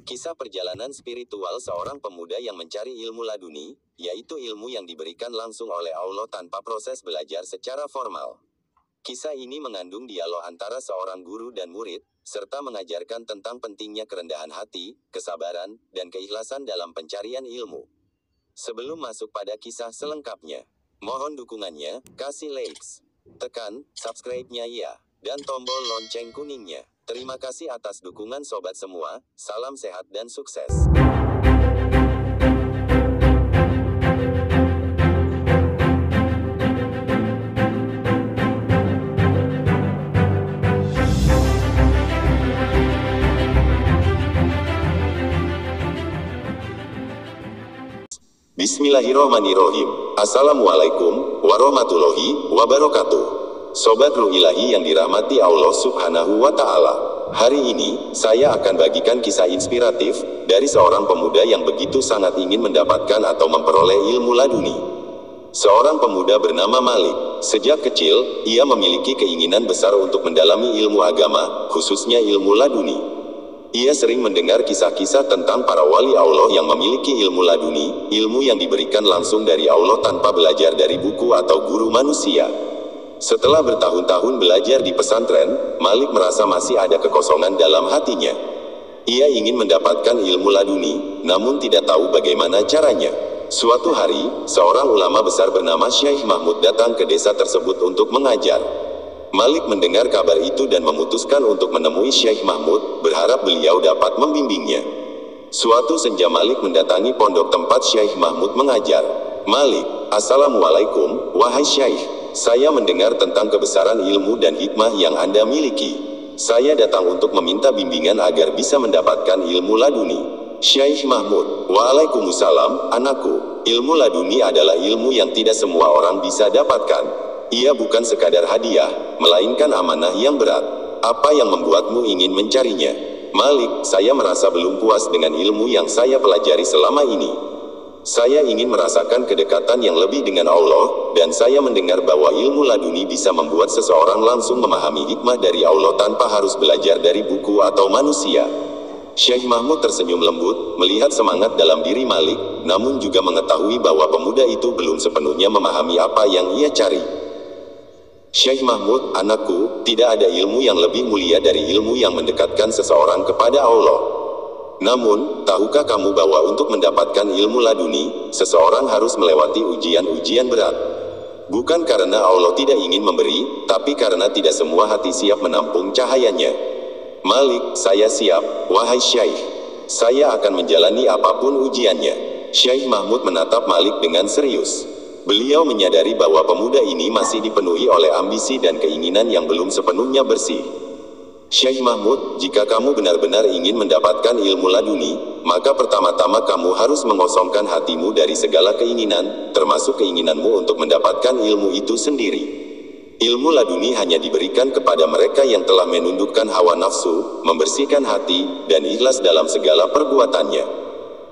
Kisah perjalanan spiritual seorang pemuda yang mencari ilmu laduni, yaitu ilmu yang diberikan langsung oleh Allah tanpa proses belajar secara formal. Kisah ini mengandung dialog antara seorang guru dan murid, serta mengajarkan tentang pentingnya kerendahan hati, kesabaran, dan keikhlasan dalam pencarian ilmu. Sebelum masuk pada kisah selengkapnya, mohon dukungannya, kasih likes, tekan subscribe-nya ya, dan tombol lonceng kuningnya. Terima kasih atas dukungan sobat semua, salam sehat dan sukses. Bismillahirrohmanirrohim. Assalamualaikum warahmatullahi wabarakatuh. Sobat Ruh Ilahi yang dirahmati Allah Subhanahu wa Ta'ala. Hari ini, saya akan bagikan kisah inspiratif dari seorang pemuda yang begitu sangat ingin mendapatkan atau memperoleh ilmu laduni. Seorang pemuda bernama Malik. Sejak kecil, ia memiliki keinginan besar untuk mendalami ilmu agama, khususnya ilmu laduni. Ia sering mendengar kisah-kisah tentang para wali Allah yang memiliki ilmu laduni, ilmu yang diberikan langsung dari Allah tanpa belajar dari buku atau guru manusia. Setelah bertahun-tahun belajar di pesantren, Malik merasa masih ada kekosongan dalam hatinya. Ia ingin mendapatkan ilmu laduni, namun tidak tahu bagaimana caranya. Suatu hari, seorang ulama besar bernama Syekh Mahmud datang ke desa tersebut untuk mengajar. Malik mendengar kabar itu dan memutuskan untuk menemui Syekh Mahmud, berharap beliau dapat membimbingnya. Suatu senja Malik mendatangi pondok tempat Syekh Mahmud mengajar. Malik, Assalamualaikum, wahai Syekh. Saya mendengar tentang kebesaran ilmu dan hikmah yang Anda miliki. Saya datang untuk meminta bimbingan agar bisa mendapatkan ilmu laduni. Syekh Mahmud, Waalaikumsalam, anakku. Ilmu laduni adalah ilmu yang tidak semua orang bisa dapatkan. Ia bukan sekadar hadiah, melainkan amanah yang berat. Apa yang membuatmu ingin mencarinya? Malik, saya merasa belum puas dengan ilmu yang saya pelajari selama ini. Saya ingin merasakan kedekatan yang lebih dengan Allah, dan saya mendengar bahwa ilmu laduni bisa membuat seseorang langsung memahami hikmah dari Allah tanpa harus belajar dari buku atau manusia. Syekh Mahmud tersenyum lembut, melihat semangat dalam diri Malik, namun juga mengetahui bahwa pemuda itu belum sepenuhnya memahami apa yang ia cari. Syekh Mahmud, anakku, tidak ada ilmu yang lebih mulia dari ilmu yang mendekatkan seseorang kepada Allah. Namun, tahukah kamu bahwa untuk mendapatkan ilmu laduni, seseorang harus melewati ujian-ujian berat? Bukan karena Allah tidak ingin memberi, tapi karena tidak semua hati siap menampung cahayanya. Malik, saya siap, wahai Syekh. Saya akan menjalani apapun ujiannya. Syekh Mahmud menatap Malik dengan serius. Beliau menyadari bahwa pemuda ini masih dipenuhi oleh ambisi dan keinginan yang belum sepenuhnya bersih. Syekh Mahmud, jika kamu benar-benar ingin mendapatkan ilmu laduni, maka pertama-tama kamu harus mengosongkan hatimu dari segala keinginan, termasuk keinginanmu untuk mendapatkan ilmu itu sendiri. Ilmu laduni hanya diberikan kepada mereka yang telah menundukkan hawa nafsu, membersihkan hati, dan ikhlas dalam segala perbuatannya.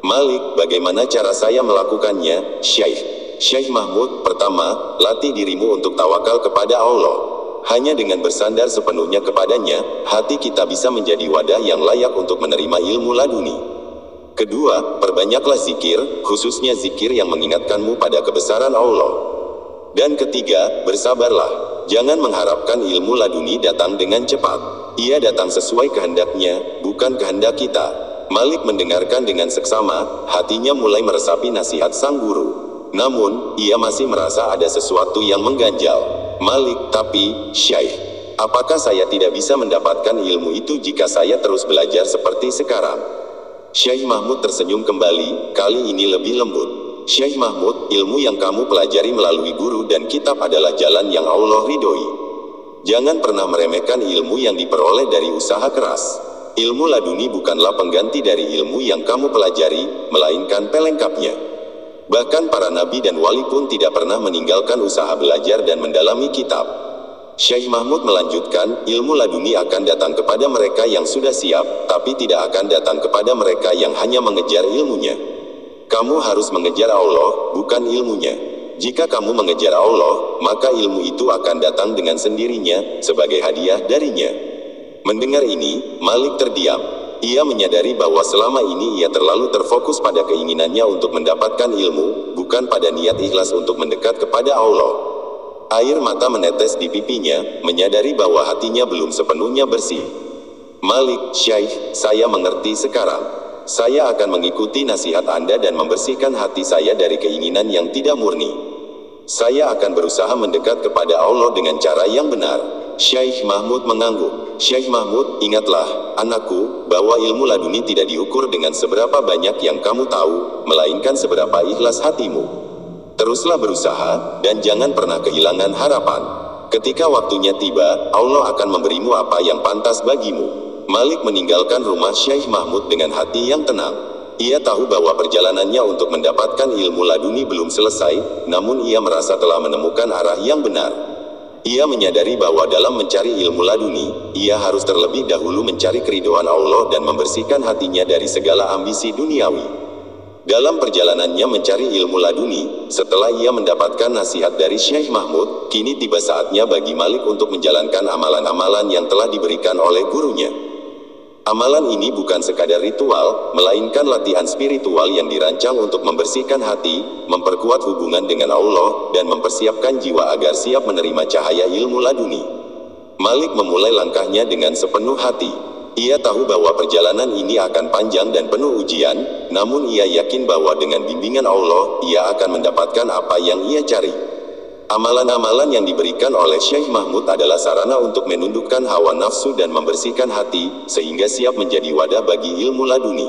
Malik, bagaimana cara saya melakukannya, Syekh? Syekh Mahmud, pertama, latih dirimu untuk tawakal kepada Allah. Hanya dengan bersandar sepenuhnya kepadanya, hati kita bisa menjadi wadah yang layak untuk menerima ilmu laduni. Kedua, perbanyaklah zikir, khususnya zikir yang mengingatkanmu pada kebesaran Allah. Dan ketiga, bersabarlah. Jangan mengharapkan ilmu laduni datang dengan cepat. Ia datang sesuai kehendaknya, bukan kehendak kita. Malik mendengarkan dengan seksama, hatinya mulai meresapi nasihat sang guru. Namun, ia masih merasa ada sesuatu yang mengganjal. Malik, tapi, Syekh, apakah saya tidak bisa mendapatkan ilmu itu jika saya terus belajar seperti sekarang? Syekh Mahmud tersenyum kembali, kali ini lebih lembut. Syekh Mahmud, ilmu yang kamu pelajari melalui guru dan kitab adalah jalan yang Allah ridhoi. Jangan pernah meremehkan ilmu yang diperoleh dari usaha keras. Ilmu laduni bukanlah pengganti dari ilmu yang kamu pelajari, melainkan pelengkapnya. Bahkan para nabi dan wali pun tidak pernah meninggalkan usaha belajar dan mendalami kitab. Syekh Mahmud melanjutkan, ilmu laduni akan datang kepada mereka yang sudah siap, tapi tidak akan datang kepada mereka yang hanya mengejar ilmunya. Kamu harus mengejar Allah, bukan ilmunya. Jika kamu mengejar Allah, maka ilmu itu akan datang dengan sendirinya, sebagai hadiah darinya. Mendengar ini, Malik terdiam. Ia menyadari bahwa selama ini ia terlalu terfokus pada keinginannya untuk mendapatkan ilmu, bukan pada niat ikhlas untuk mendekat kepada Allah. Air mata menetes di pipinya, menyadari bahwa hatinya belum sepenuhnya bersih. Malik, Syekh, saya mengerti sekarang. Saya akan mengikuti nasihat Anda dan membersihkan hati saya dari keinginan yang tidak murni. Saya akan berusaha mendekat kepada Allah dengan cara yang benar. Syekh Mahmud mengangguk. Syekh Mahmud, ingatlah, anakku, bahwa ilmu laduni tidak diukur dengan seberapa banyak yang kamu tahu, melainkan seberapa ikhlas hatimu. Teruslah berusaha, dan jangan pernah kehilangan harapan. Ketika waktunya tiba, Allah akan memberimu apa yang pantas bagimu. Malik meninggalkan rumah Syekh Mahmud dengan hati yang tenang. Ia tahu bahwa perjalanannya untuk mendapatkan ilmu laduni belum selesai, namun ia merasa telah menemukan arah yang benar. Ia menyadari bahwa dalam mencari ilmu laduni, ia harus terlebih dahulu mencari keridhaan Allah dan membersihkan hatinya dari segala ambisi duniawi. Dalam perjalanannya mencari ilmu laduni, setelah ia mendapatkan nasihat dari Syekh Mahmud, kini tiba saatnya bagi Malik untuk menjalankan amalan-amalan yang telah diberikan oleh gurunya. Amalan ini bukan sekadar ritual, melainkan latihan spiritual yang dirancang untuk membersihkan hati, memperkuat hubungan dengan Allah, dan mempersiapkan jiwa agar siap menerima cahaya ilmu laduni. Malik memulai langkahnya dengan sepenuh hati. Ia tahu bahwa perjalanan ini akan panjang dan penuh ujian, namun ia yakin bahwa dengan bimbingan Allah, ia akan mendapatkan apa yang ia cari. Amalan-amalan yang diberikan oleh Syekh Mahmud adalah sarana untuk menundukkan hawa nafsu dan membersihkan hati, sehingga siap menjadi wadah bagi ilmu laduni.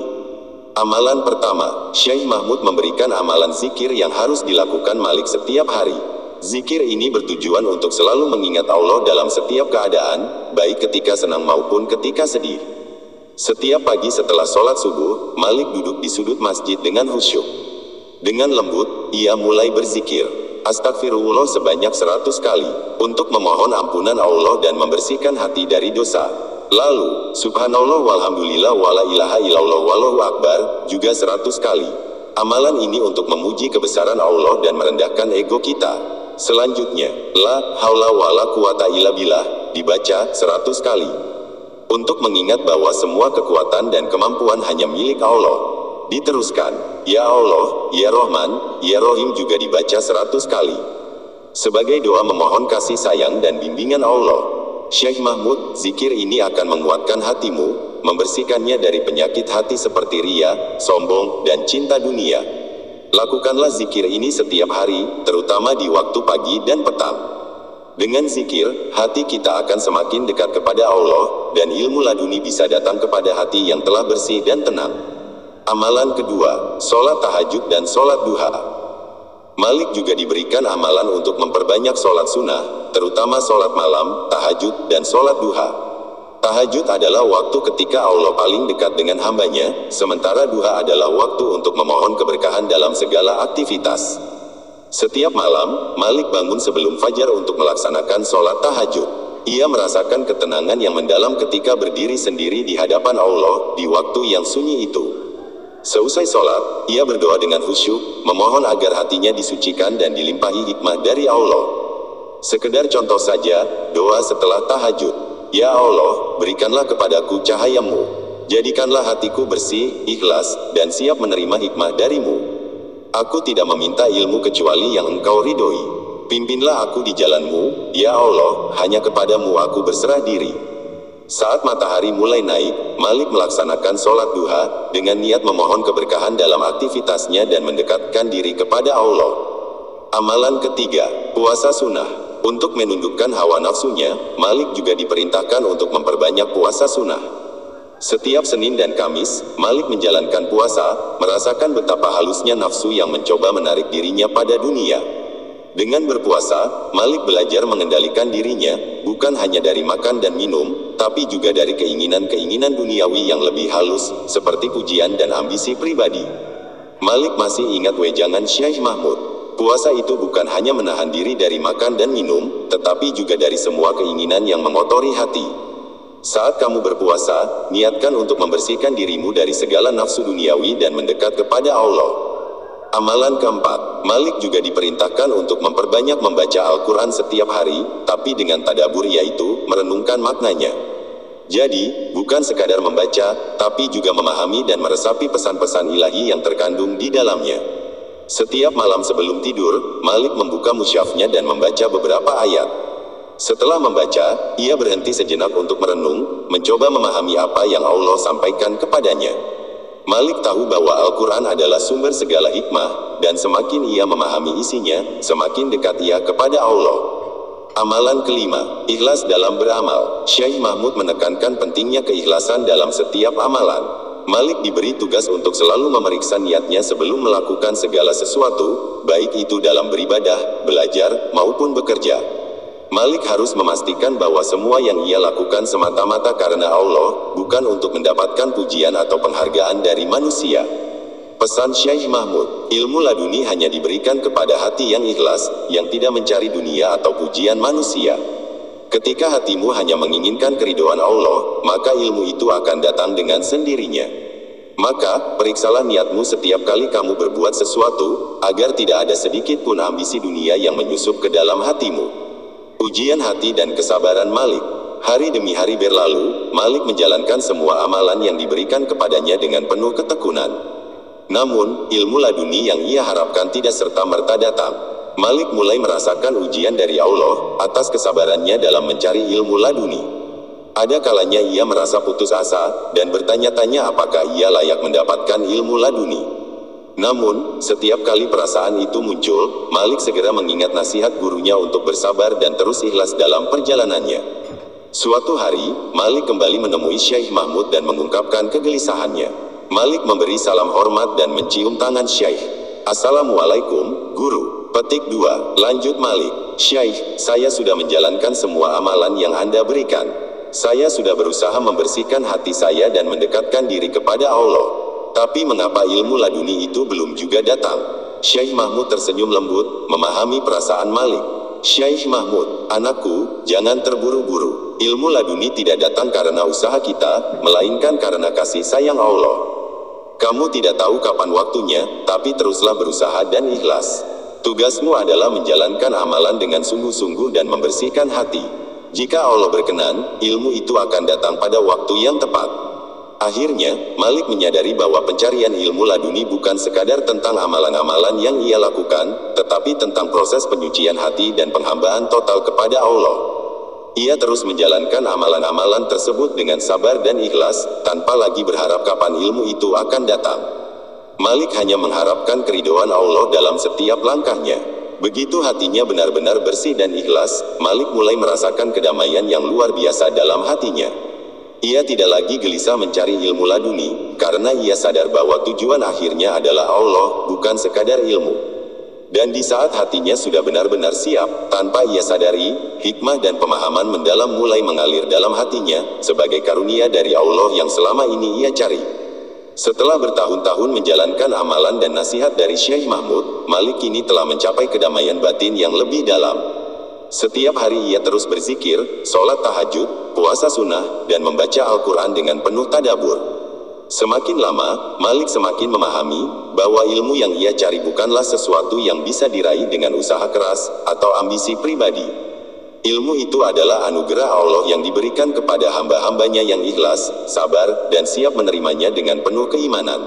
Amalan pertama, Syekh Mahmud memberikan amalan zikir yang harus dilakukan Malik setiap hari. Zikir ini bertujuan untuk selalu mengingat Allah dalam setiap keadaan, baik ketika senang maupun ketika sedih. Setiap pagi setelah sholat subuh, Malik duduk di sudut masjid dengan khusyuk. Dengan lembut, ia mulai berzikir. Astagfirullah sebanyak 100 kali, untuk memohon ampunan Allah dan membersihkan hati dari dosa. Lalu, subhanallah walhamdulillah wala ilaha illallah wallahu akbar, juga 100 kali. Amalan ini untuk memuji kebesaran Allah dan merendahkan ego kita. Selanjutnya, la haula wala quwata illa billah, dibaca 100 kali. Untuk mengingat bahwa semua kekuatan dan kemampuan hanya milik Allah. Diteruskan, ya Allah, ya Rahman, ya Rahim juga dibaca 100 kali. Sebagai doa memohon kasih sayang dan bimbingan Allah. Syekh Mahmud, zikir ini akan menguatkan hatimu, membersihkannya dari penyakit hati seperti ria, sombong, dan cinta dunia. Lakukanlah zikir ini setiap hari, terutama di waktu pagi dan petang. Dengan zikir, hati kita akan semakin dekat kepada Allah, dan ilmu laduni bisa datang kepada hati yang telah bersih dan tenang. Amalan kedua, sholat tahajud dan sholat duha. Malik juga diberikan amalan untuk memperbanyak sholat sunnah, terutama sholat malam, tahajud, dan sholat duha. Tahajud adalah waktu ketika Allah paling dekat dengan hambanya, sementara duha adalah waktu untuk memohon keberkahan dalam segala aktivitas. Setiap malam, Malik bangun sebelum fajar untuk melaksanakan sholat tahajud. Ia merasakan ketenangan yang mendalam ketika berdiri sendiri di hadapan Allah, di waktu yang sunyi itu. Seusai sholat, ia berdoa dengan khusyuk, memohon agar hatinya disucikan dan dilimpahi hikmah dari Allah. Sekedar contoh saja, doa setelah tahajud. Ya Allah, berikanlah kepadaku cahayamu. Jadikanlah hatiku bersih, ikhlas, dan siap menerima hikmah darimu. Aku tidak meminta ilmu kecuali yang Engkau ridhoi. Pimpinlah aku di jalanmu, ya Allah, hanya kepadamu aku berserah diri. Saat matahari mulai naik, Malik melaksanakan sholat duha, dengan niat memohon keberkahan dalam aktivitasnya dan mendekatkan diri kepada Allah. Amalan ketiga, puasa sunnah. Untuk menundukkan hawa nafsunya, Malik juga diperintahkan untuk memperbanyak puasa sunnah. Setiap Senin dan Kamis, Malik menjalankan puasa, merasakan betapa halusnya nafsu yang mencoba menarik dirinya pada dunia. Dengan berpuasa, Malik belajar mengendalikan dirinya, bukan hanya dari makan dan minum, tapi juga dari keinginan-keinginan duniawi yang lebih halus, seperti pujian dan ambisi pribadi. Malik masih ingat wejangan Syekh Mahmud. Puasa itu bukan hanya menahan diri dari makan dan minum, tetapi juga dari semua keinginan yang mengotori hati. Saat kamu berpuasa, niatkan untuk membersihkan dirimu dari segala nafsu duniawi dan mendekat kepada Allah. Amalan keempat, Malik juga diperintahkan untuk memperbanyak membaca Al-Quran setiap hari, tapi dengan tadabbur, yaitu merenungkan maknanya. Jadi, bukan sekadar membaca, tapi juga memahami dan meresapi pesan-pesan ilahi yang terkandung di dalamnya. Setiap malam sebelum tidur, Malik membuka musyafnya dan membaca beberapa ayat. Setelah membaca, ia berhenti sejenak untuk merenung, mencoba memahami apa yang Allah sampaikan kepadanya. Malik tahu bahwa Al-Quran adalah sumber segala hikmah, dan semakin ia memahami isinya, semakin dekat ia kepada Allah. Amalan kelima, ikhlas dalam beramal. Syekh Mahmud menekankan pentingnya keikhlasan dalam setiap amalan. Malik diberi tugas untuk selalu memeriksa niatnya sebelum melakukan segala sesuatu, baik itu dalam beribadah, belajar, maupun bekerja. Malik harus memastikan bahwa semua yang ia lakukan semata-mata karena Allah, bukan untuk mendapatkan pujian atau penghargaan dari manusia. Pesan Syekh Mahmud, ilmu laduni hanya diberikan kepada hati yang ikhlas, yang tidak mencari dunia atau pujian manusia. Ketika hatimu hanya menginginkan keridhaan Allah, maka ilmu itu akan datang dengan sendirinya. Maka, periksalah niatmu setiap kali kamu berbuat sesuatu, agar tidak ada sedikit pun ambisi dunia yang menyusup ke dalam hatimu. Ujian hati dan kesabaran Malik. Hari demi hari berlalu, Malik menjalankan semua amalan yang diberikan kepadanya dengan penuh ketekunan. Namun, ilmu laduni yang ia harapkan tidak serta-merta datang. Malik mulai merasakan ujian dari Allah atas kesabarannya dalam mencari ilmu laduni. Ada kalanya ia merasa putus asa dan bertanya-tanya apakah ia layak mendapatkan ilmu laduni. Namun, setiap kali perasaan itu muncul, Malik segera mengingat nasihat gurunya untuk bersabar dan terus ikhlas dalam perjalanannya. Suatu hari, Malik kembali menemui Syekh Mahmud dan mengungkapkan kegelisahannya. Malik memberi salam hormat dan mencium tangan Syekh. Assalamualaikum, Guru. Petik 2. Lanjut Malik. Syekh, saya sudah menjalankan semua amalan yang Anda berikan. Saya sudah berusaha membersihkan hati saya dan mendekatkan diri kepada Allah. Tapi mengapa ilmu laduni itu belum juga datang? Syekh Mahmud tersenyum lembut, memahami perasaan Malik. Syekh Mahmud, anakku, jangan terburu-buru. Ilmu laduni tidak datang karena usaha kita, melainkan karena kasih sayang Allah. Kamu tidak tahu kapan waktunya, tapi teruslah berusaha dan ikhlas. Tugasmu adalah menjalankan amalan dengan sungguh-sungguh dan membersihkan hati. Jika Allah berkenan, ilmu itu akan datang pada waktu yang tepat. Akhirnya, Malik menyadari bahwa pencarian ilmu laduni bukan sekadar tentang amalan-amalan yang ia lakukan, tetapi tentang proses penyucian hati dan penghambaan total kepada Allah. Ia terus menjalankan amalan-amalan tersebut dengan sabar dan ikhlas, tanpa lagi berharap kapan ilmu itu akan datang. Malik hanya mengharapkan keridhaan Allah dalam setiap langkahnya. Begitu hatinya benar-benar bersih dan ikhlas, Malik mulai merasakan kedamaian yang luar biasa dalam hatinya. Ia tidak lagi gelisah mencari ilmu laduni, karena ia sadar bahwa tujuan akhirnya adalah Allah, bukan sekadar ilmu. Dan di saat hatinya sudah benar-benar siap, tanpa ia sadari, hikmah dan pemahaman mendalam mulai mengalir dalam hatinya, sebagai karunia dari Allah yang selama ini ia cari. Setelah bertahun-tahun menjalankan amalan dan nasihat dari Syekh Mahmud, Malik kini telah mencapai kedamaian batin yang lebih dalam. Setiap hari ia terus berzikir, sholat tahajud, puasa sunnah, dan membaca Al-Quran dengan penuh tadabbur. Semakin lama, Malik semakin memahami bahwa ilmu yang ia cari bukanlah sesuatu yang bisa diraih dengan usaha keras atau ambisi pribadi. Ilmu itu adalah anugerah Allah yang diberikan kepada hamba-hambanya yang ikhlas, sabar, dan siap menerimanya dengan penuh keimanan.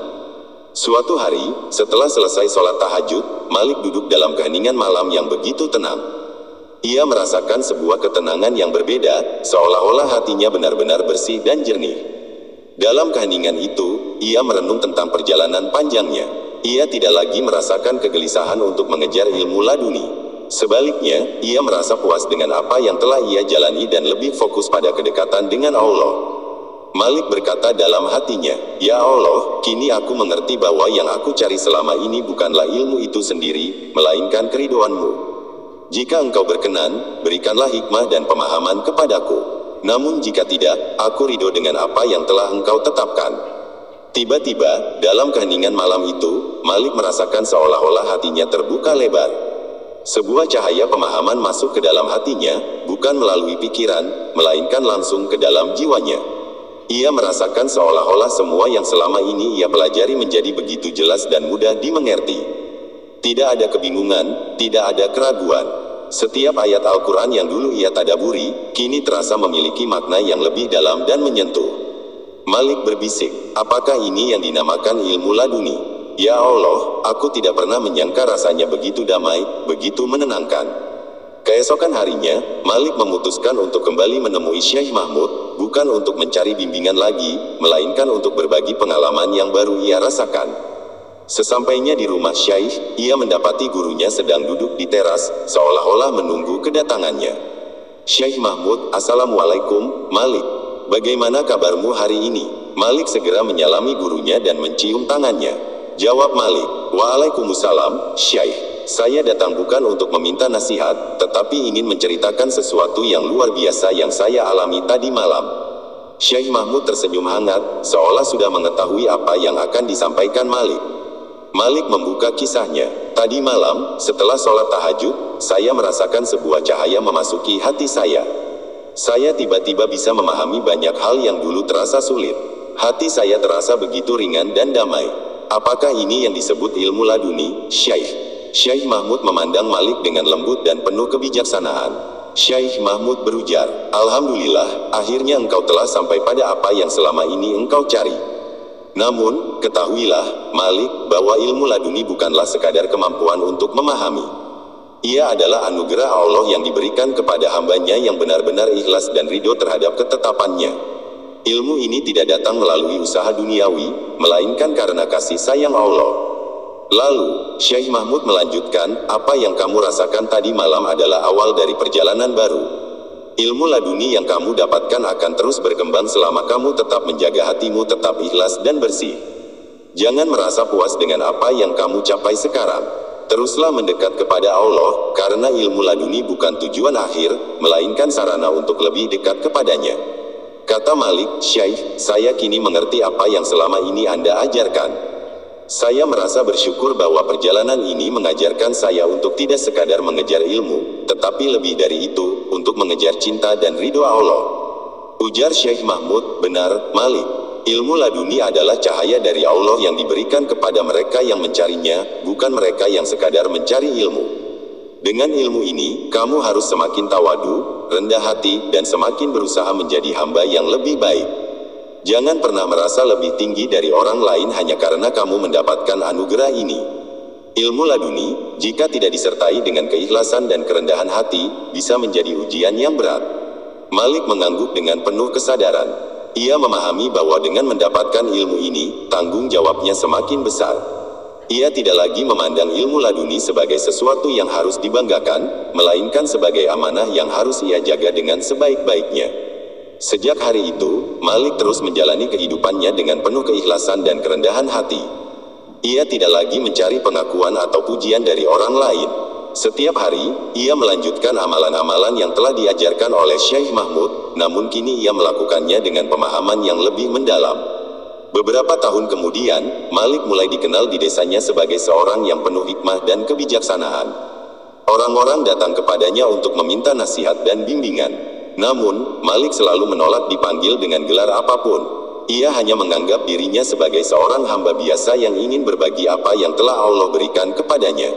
Suatu hari, setelah selesai sholat tahajud, Malik duduk dalam keheningan malam yang begitu tenang. Ia merasakan sebuah ketenangan yang berbeda, seolah-olah hatinya benar-benar bersih dan jernih. Dalam keheningan itu, ia merenung tentang perjalanan panjangnya. Ia tidak lagi merasakan kegelisahan untuk mengejar ilmu laduni. Sebaliknya, ia merasa puas dengan apa yang telah ia jalani dan lebih fokus pada kedekatan dengan Allah. Malik berkata dalam hatinya, "Ya Allah, kini aku mengerti bahwa yang aku cari selama ini bukanlah ilmu itu sendiri, melainkan keridhaan-Mu. Jika Engkau berkenan, berikanlah hikmah dan pemahaman kepadaku. Namun jika tidak, aku ridho dengan apa yang telah Engkau tetapkan." Tiba-tiba, dalam keheningan malam itu, Malik merasakan seolah-olah hatinya terbuka lebar. Sebuah cahaya pemahaman masuk ke dalam hatinya, bukan melalui pikiran, melainkan langsung ke dalam jiwanya. Ia merasakan seolah-olah semua yang selama ini ia pelajari menjadi begitu jelas dan mudah dimengerti. Tidak ada kebingungan, tidak ada keraguan. Setiap ayat Al-Quran yang dulu ia tadaburi, kini terasa memiliki makna yang lebih dalam dan menyentuh. Malik berbisik, apakah ini yang dinamakan ilmu laduni? Ya Allah, aku tidak pernah menyangka rasanya begitu damai, begitu menenangkan. Keesokan harinya, Malik memutuskan untuk kembali menemui Syekh Mahmud, bukan untuk mencari bimbingan lagi, melainkan untuk berbagi pengalaman yang baru ia rasakan. Sesampainya di rumah Syekh, ia mendapati gurunya sedang duduk di teras, seolah-olah menunggu kedatangannya. Syekh Mahmud, Assalamualaikum, Malik. Bagaimana kabarmu hari ini? Malik segera menyalami gurunya dan mencium tangannya. Jawab Malik, Waalaikumsalam, Syekh. Saya datang bukan untuk meminta nasihat, tetapi ingin menceritakan sesuatu yang luar biasa yang saya alami tadi malam. Syekh Mahmud tersenyum hangat, seolah sudah mengetahui apa yang akan disampaikan Malik. Malik membuka kisahnya. Tadi malam, setelah sholat tahajud, saya merasakan sebuah cahaya memasuki hati saya. Saya tiba-tiba bisa memahami banyak hal yang dulu terasa sulit. Hati saya terasa begitu ringan dan damai. Apakah ini yang disebut ilmu laduni, Syekh? Syekh Mahmud memandang Malik dengan lembut dan penuh kebijaksanaan. Syekh Mahmud berujar, Alhamdulillah, akhirnya engkau telah sampai pada apa yang selama ini engkau cari. Namun, ketahuilah, Malik, bahwa ilmu laduni bukanlah sekadar kemampuan untuk memahami. Ia adalah anugerah Allah yang diberikan kepada hambanya yang benar-benar ikhlas dan ridho terhadap ketetapannya. Ilmu ini tidak datang melalui usaha duniawi, melainkan karena kasih sayang Allah. Lalu, Syekh Mahmud melanjutkan, apa yang kamu rasakan tadi malam adalah awal dari perjalanan baru. Ilmu laduni yang kamu dapatkan akan terus berkembang selama kamu tetap menjaga hatimu tetap ikhlas dan bersih. Jangan merasa puas dengan apa yang kamu capai sekarang. Teruslah mendekat kepada Allah, karena ilmu laduni bukan tujuan akhir, melainkan sarana untuk lebih dekat kepadanya. Kata Malik, Syekh, saya kini mengerti apa yang selama ini Anda ajarkan. Saya merasa bersyukur bahwa perjalanan ini mengajarkan saya untuk tidak sekadar mengejar ilmu, tetapi lebih dari itu, untuk mengejar cinta dan ridho Allah. Ujar Syekh Mahmud, benar, Malik. Ilmu laduni adalah cahaya dari Allah yang diberikan kepada mereka yang mencarinya, bukan mereka yang sekadar mencari ilmu. Dengan ilmu ini, kamu harus semakin tawadu, rendah hati, dan semakin berusaha menjadi hamba yang lebih baik. Jangan pernah merasa lebih tinggi dari orang lain hanya karena kamu mendapatkan anugerah ini. Ilmu laduni, jika tidak disertai dengan keikhlasan dan kerendahan hati, bisa menjadi ujian yang berat. Malik mengangguk dengan penuh kesadaran. Ia memahami bahwa dengan mendapatkan ilmu ini, tanggung jawabnya semakin besar. Ia tidak lagi memandang ilmu laduni sebagai sesuatu yang harus dibanggakan, melainkan sebagai amanah yang harus ia jaga dengan sebaik-baiknya. Sejak hari itu, Malik terus menjalani kehidupannya dengan penuh keikhlasan dan kerendahan hati. Ia tidak lagi mencari pengakuan atau pujian dari orang lain. Setiap hari, ia melanjutkan amalan-amalan yang telah diajarkan oleh Syekh Mahmud, namun kini ia melakukannya dengan pemahaman yang lebih mendalam. Beberapa tahun kemudian, Malik mulai dikenal di desanya sebagai seorang yang penuh hikmah dan kebijaksanaan. Orang-orang datang kepadanya untuk meminta nasihat dan bimbingan. Namun, Malik selalu menolak dipanggil dengan gelar apapun. Ia hanya menganggap dirinya sebagai seorang hamba biasa yang ingin berbagi apa yang telah Allah berikan kepadanya.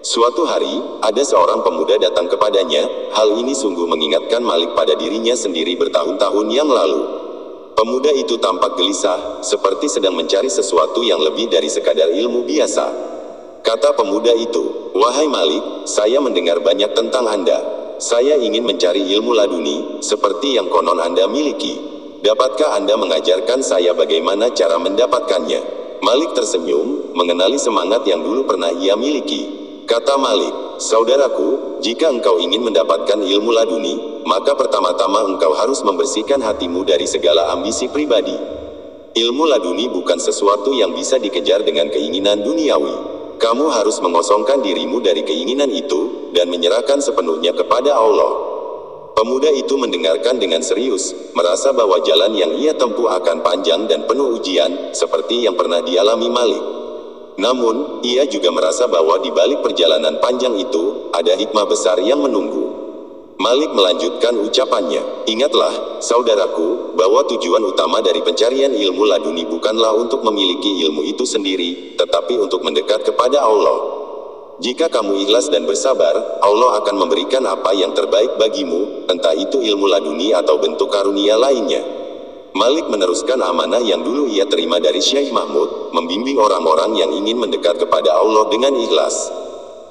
Suatu hari, ada seorang pemuda datang kepadanya. Hal ini sungguh mengingatkan Malik pada dirinya sendiri bertahun-tahun yang lalu. Pemuda itu tampak gelisah, seperti sedang mencari sesuatu yang lebih dari sekadar ilmu biasa. Kata pemuda itu, wahai Malik, saya mendengar banyak tentang Anda. Saya ingin mencari ilmu laduni, seperti yang konon Anda miliki. Dapatkah Anda mengajarkan saya bagaimana cara mendapatkannya? Malik tersenyum, mengenali semangat yang dulu pernah ia miliki. Kata Malik, saudaraku, jika engkau ingin mendapatkan ilmu laduni, maka pertama-tama engkau harus membersihkan hatimu dari segala ambisi pribadi. Ilmu laduni bukan sesuatu yang bisa dikejar dengan keinginan duniawi. Kamu harus mengosongkan dirimu dari keinginan itu, dan menyerahkan sepenuhnya kepada Allah. Pemuda itu mendengarkan dengan serius, merasa bahwa jalan yang ia tempuh akan panjang dan penuh ujian, seperti yang pernah dialami Malik. Namun, ia juga merasa bahwa di balik perjalanan panjang itu, ada hikmah besar yang menunggu. Malik melanjutkan ucapannya, ingatlah, saudaraku, bahwa tujuan utama dari pencarian ilmu laduni bukanlah untuk memiliki ilmu itu sendiri, tetapi untuk mendekat kepada Allah. Jika kamu ikhlas dan bersabar, Allah akan memberikan apa yang terbaik bagimu, entah itu ilmu laduni atau bentuk karunia lainnya. Malik meneruskan amanah yang dulu ia terima dari Syekh Mahmud, membimbing orang-orang yang ingin mendekat kepada Allah dengan ikhlas.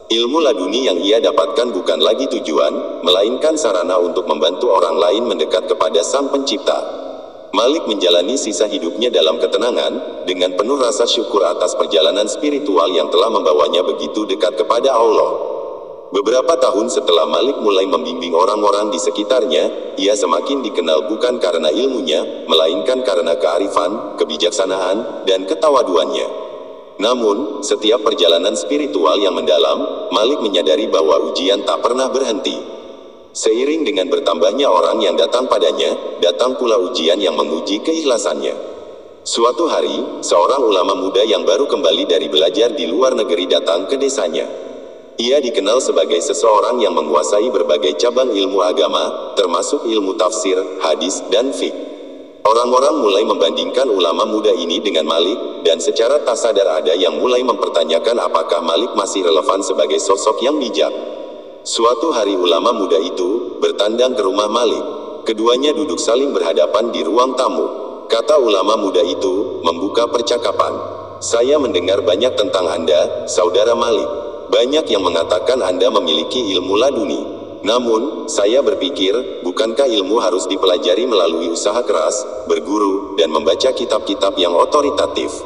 Ilmu laduni yang ia dapatkan bukan lagi tujuan, melainkan sarana untuk membantu orang lain mendekat kepada Sang Pencipta. Malik menjalani sisa hidupnya dalam ketenangan, dengan penuh rasa syukur atas perjalanan spiritual yang telah membawanya begitu dekat kepada Allah. Beberapa tahun setelah Malik mulai membimbing orang-orang di sekitarnya, ia semakin dikenal bukan karena ilmunya, melainkan karena kearifan, kebijaksanaan, dan ketawaduannya. Namun, setiap perjalanan spiritual yang mendalam, Malik menyadari bahwa ujian tak pernah berhenti. Seiring dengan bertambahnya orang yang datang padanya, datang pula ujian yang menguji keikhlasannya. Suatu hari, seorang ulama muda yang baru kembali dari belajar di luar negeri datang ke desanya. Ia dikenal sebagai seseorang yang menguasai berbagai cabang ilmu agama, termasuk ilmu tafsir, hadis, dan fiqh. Orang-orang mulai membandingkan ulama muda ini dengan Malik, dan secara tak sadar ada yang mulai mempertanyakan apakah Malik masih relevan sebagai sosok yang bijak. Suatu hari ulama muda itu bertandang ke rumah Malik. Keduanya duduk saling berhadapan di ruang tamu. Kata ulama muda itu, membuka percakapan. Saya mendengar banyak tentang Anda, saudara Malik. Banyak yang mengatakan Anda memiliki ilmu laduni. Namun, saya berpikir, bukankah ilmu harus dipelajari melalui usaha keras, berguru, dan membaca kitab-kitab yang otoritatif?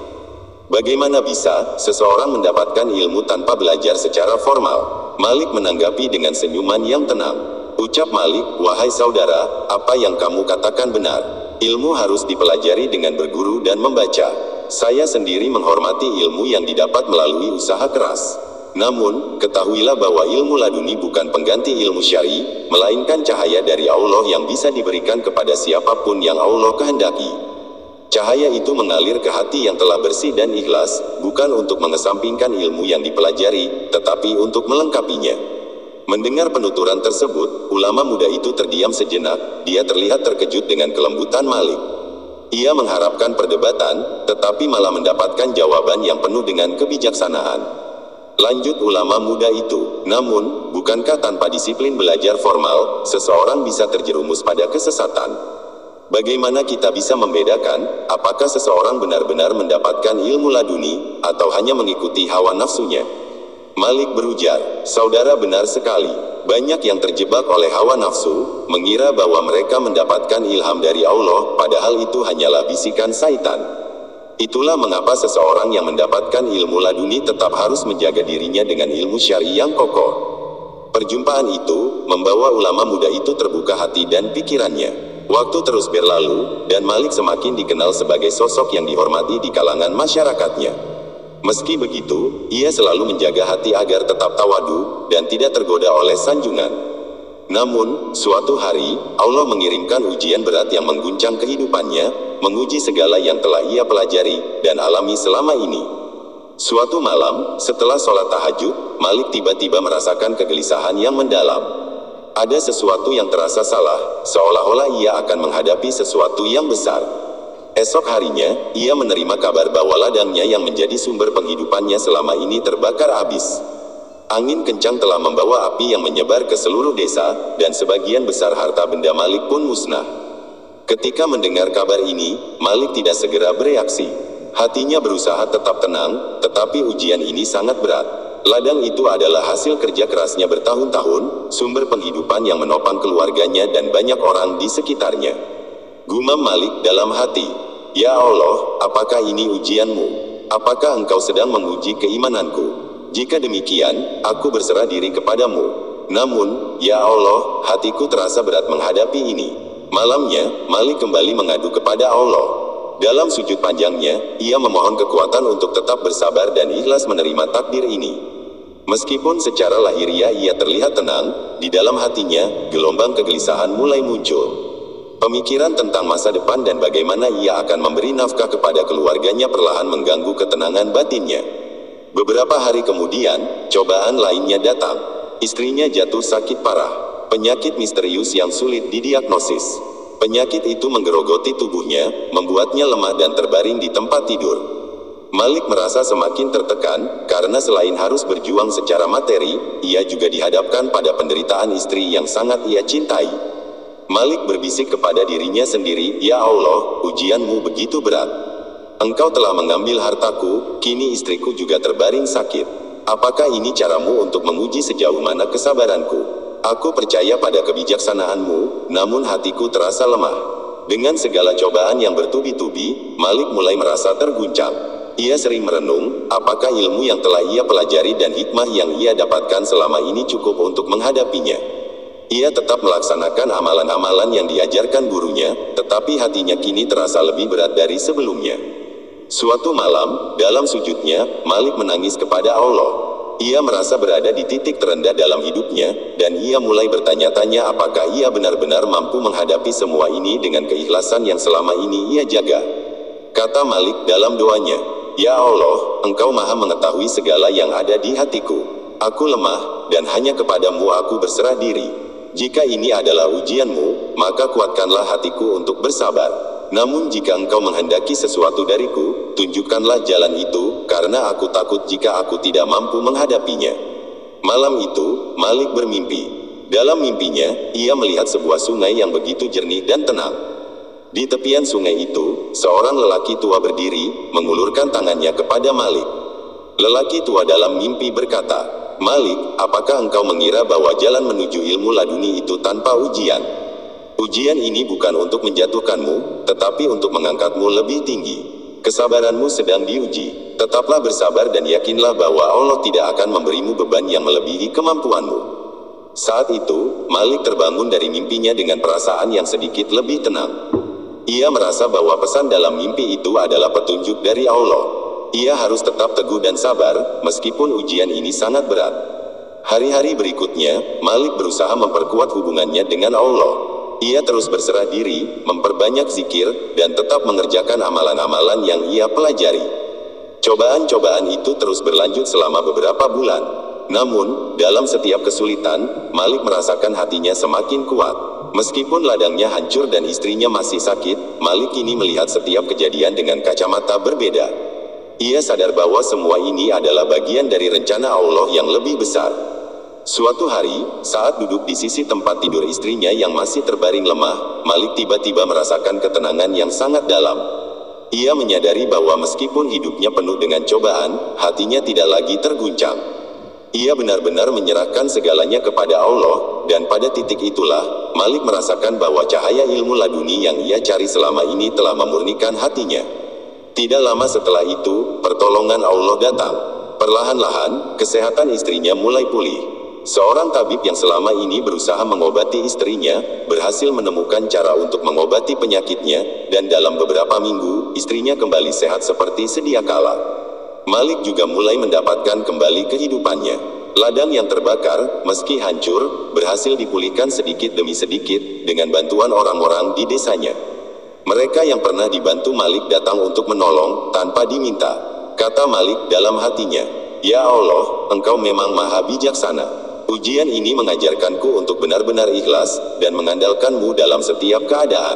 Bagaimana bisa seseorang mendapatkan ilmu tanpa belajar secara formal? Malik menanggapi dengan senyuman yang tenang. Ucap Malik, wahai saudara, apa yang kamu katakan benar. Ilmu harus dipelajari dengan berguru dan membaca. Saya sendiri menghormati ilmu yang didapat melalui usaha keras. Namun, ketahuilah bahwa ilmu laduni bukan pengganti ilmu syar'i, melainkan cahaya dari Allah yang bisa diberikan kepada siapapun yang Allah kehendaki. Cahaya itu mengalir ke hati yang telah bersih dan ikhlas, bukan untuk mengesampingkan ilmu yang dipelajari, tetapi untuk melengkapinya. Mendengar penuturan tersebut, ulama muda itu terdiam sejenak. Dia terlihat terkejut dengan kelembutan Malik. Ia mengharapkan perdebatan, tetapi malah mendapatkan jawaban yang penuh dengan kebijaksanaan. Lanjut ulama muda itu, namun, bukankah tanpa disiplin belajar formal, seseorang bisa terjerumus pada kesesatan? Bagaimana kita bisa membedakan, apakah seseorang benar-benar mendapatkan ilmu laduni, atau hanya mengikuti hawa nafsunya? Malik berujar, saudara benar sekali. Banyak yang terjebak oleh hawa nafsu, mengira bahwa mereka mendapatkan ilham dari Allah, padahal itu hanyalah bisikan syaitan. Itulah mengapa seseorang yang mendapatkan ilmu laduni tetap harus menjaga dirinya dengan ilmu syar'i yang kokoh. Perjumpaan itu membawa ulama muda itu terbuka hati dan pikirannya. Waktu terus berlalu, dan Malik semakin dikenal sebagai sosok yang dihormati di kalangan masyarakatnya. Meski begitu, ia selalu menjaga hati agar tetap tawadu, dan tidak tergoda oleh sanjungan. Namun, suatu hari, Allah mengirimkan ujian berat yang mengguncang kehidupannya, menguji segala yang telah ia pelajari, dan alami selama ini. Suatu malam, setelah sholat tahajud, Malik tiba-tiba merasakan kegelisahan yang mendalam. Ada sesuatu yang terasa salah, seolah-olah ia akan menghadapi sesuatu yang besar. Esok harinya, ia menerima kabar bahwa ladangnya yang menjadi sumber penghidupannya selama ini terbakar habis. Angin kencang telah membawa api yang menyebar ke seluruh desa, dan sebagian besar harta benda Malik pun musnah. Ketika mendengar kabar ini, Malik tidak segera bereaksi. Hatinya berusaha tetap tenang, tetapi ujian ini sangat berat. Ladang itu adalah hasil kerja kerasnya bertahun-tahun, sumber penghidupan yang menopang keluarganya dan banyak orang di sekitarnya. Gumam Malik dalam hati, ya Allah, apakah ini ujianmu? Apakah engkau sedang menguji keimananku? Jika demikian, aku berserah diri kepadamu. Namun, ya Allah, hatiku terasa berat menghadapi ini. Malamnya, Malik kembali mengadu kepada Allah. Dalam sujud panjangnya, ia memohon kekuatan untuk tetap bersabar dan ikhlas menerima takdir ini. Meskipun secara lahiriah ia terlihat tenang, di dalam hatinya, gelombang kegelisahan mulai muncul. Pemikiran tentang masa depan dan bagaimana ia akan memberi nafkah kepada keluarganya perlahan mengganggu ketenangan batinnya. Beberapa hari kemudian, cobaan lainnya datang. Istrinya jatuh sakit parah. Penyakit misterius yang sulit didiagnosis. Penyakit itu menggerogoti tubuhnya, membuatnya lemah dan terbaring di tempat tidur. Malik merasa semakin tertekan, karena selain harus berjuang secara materi, ia juga dihadapkan pada penderitaan istri yang sangat ia cintai. Malik berbisik kepada dirinya sendiri, "Ya Allah, ujianmu begitu berat. Engkau telah mengambil hartaku, kini istriku juga terbaring sakit. Apakah ini caramu untuk menguji sejauh mana kesabaranku? Aku percaya pada kebijaksanaanmu, namun hatiku terasa lemah." Dengan segala cobaan yang bertubi-tubi, Malik mulai merasa terguncang. Ia sering merenung, apakah ilmu yang telah ia pelajari dan hikmah yang ia dapatkan selama ini cukup untuk menghadapinya. Ia tetap melaksanakan amalan-amalan yang diajarkan gurunya, tetapi hatinya kini terasa lebih berat dari sebelumnya. Suatu malam, dalam sujudnya, Malik menangis kepada Allah. Ia merasa berada di titik terendah dalam hidupnya, dan ia mulai bertanya-tanya apakah ia benar-benar mampu menghadapi semua ini dengan keikhlasan yang selama ini ia jaga. Kata Malik dalam doanya, "Ya Allah, Engkau Maha mengetahui segala yang ada di hatiku. Aku lemah, dan hanya kepadamu aku berserah diri. Jika ini adalah ujianmu, maka kuatkanlah hatiku untuk bersabar. Namun jika Engkau menghendaki sesuatu dariku, tunjukkanlah jalan itu, karena aku takut jika aku tidak mampu menghadapinya." Malam itu, Malik bermimpi. Dalam mimpinya, ia melihat sebuah sungai yang begitu jernih dan tenang. Di tepian sungai itu, seorang lelaki tua berdiri, mengulurkan tangannya kepada Malik. Lelaki tua dalam mimpi berkata, "Malik, apakah engkau mengira bahwa jalan menuju ilmu laduni itu tanpa ujian? Ujian ini bukan untuk menjatuhkanmu, tetapi untuk mengangkatmu lebih tinggi. Kesabaranmu sedang diuji. Tetaplah bersabar dan yakinlah bahwa Allah tidak akan memberimu beban yang melebihi kemampuanmu." Saat itu, Malik terbangun dari mimpinya dengan perasaan yang sedikit lebih tenang. Ia merasa bahwa pesan dalam mimpi itu adalah petunjuk dari Allah. Ia harus tetap teguh dan sabar, meskipun ujian ini sangat berat. Hari-hari berikutnya, Malik berusaha memperkuat hubungannya dengan Allah. Ia terus berserah diri, memperbanyak zikir, dan tetap mengerjakan amalan-amalan yang ia pelajari. Cobaan-cobaan itu terus berlanjut selama beberapa bulan. Namun, dalam setiap kesulitan, Malik merasakan hatinya semakin kuat. Meskipun ladangnya hancur dan istrinya masih sakit, Malik kini melihat setiap kejadian dengan kacamata berbeda. Ia sadar bahwa semua ini adalah bagian dari rencana Allah yang lebih besar. Suatu hari, saat duduk di sisi tempat tidur istrinya yang masih terbaring lemah, Malik tiba-tiba merasakan ketenangan yang sangat dalam. Ia menyadari bahwa meskipun hidupnya penuh dengan cobaan, hatinya tidak lagi terguncang. Ia benar-benar menyerahkan segalanya kepada Allah, dan pada titik itulah, Malik merasakan bahwa cahaya ilmu laduni yang ia cari selama ini telah memurnikan hatinya. Tidak lama setelah itu, pertolongan Allah datang. Perlahan-lahan, kesehatan istrinya mulai pulih. Seorang tabib yang selama ini berusaha mengobati istrinya, berhasil menemukan cara untuk mengobati penyakitnya, dan dalam beberapa minggu, istrinya kembali sehat seperti sedia kala. Malik juga mulai mendapatkan kembali kehidupannya. Ladang yang terbakar, meski hancur, berhasil dipulihkan sedikit demi sedikit, dengan bantuan orang-orang di desanya. Mereka yang pernah dibantu Malik datang untuk menolong, tanpa diminta. Kata Malik dalam hatinya, "Ya Allah, Engkau memang maha bijaksana. Ujian ini mengajarkanku untuk benar-benar ikhlas, dan mengandalkanmu dalam setiap keadaan.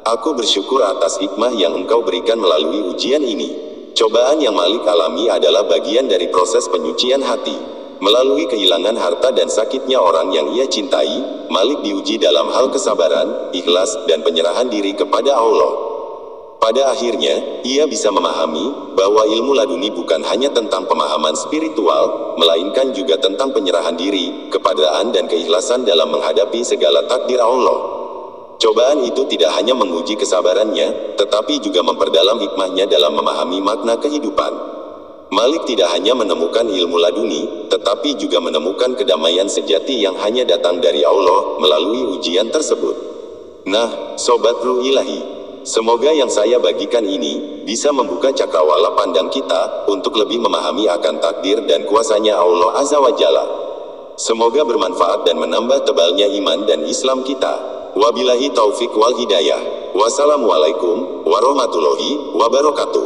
Aku bersyukur atas hikmah yang Engkau berikan melalui ujian ini." Cobaan yang Malik alami adalah bagian dari proses penyucian hati. Melalui kehilangan harta dan sakitnya orang yang ia cintai, Malik diuji dalam hal kesabaran, ikhlas, dan penyerahan diri kepada Allah. Pada akhirnya, ia bisa memahami bahwa ilmu laduni bukan hanya tentang pemahaman spiritual, melainkan juga tentang penyerahan diri, kepadaan dan keikhlasan dalam menghadapi segala takdir Allah. Cobaan itu tidak hanya menguji kesabarannya, tetapi juga memperdalam hikmahnya dalam memahami makna kehidupan. Malik tidak hanya menemukan ilmu laduni, tetapi juga menemukan kedamaian sejati yang hanya datang dari Allah melalui ujian tersebut. Nah, Sobat Ruh Ilahi, semoga yang saya bagikan ini bisa membuka cakrawala pandang kita untuk lebih memahami akan takdir dan kuasanya Allah Azza wa Jalla. Semoga bermanfaat dan menambah tebalnya iman dan Islam kita. Wabillahi taufik wal hidayah. Wassalamualaikum warahmatullahi wabarakatuh.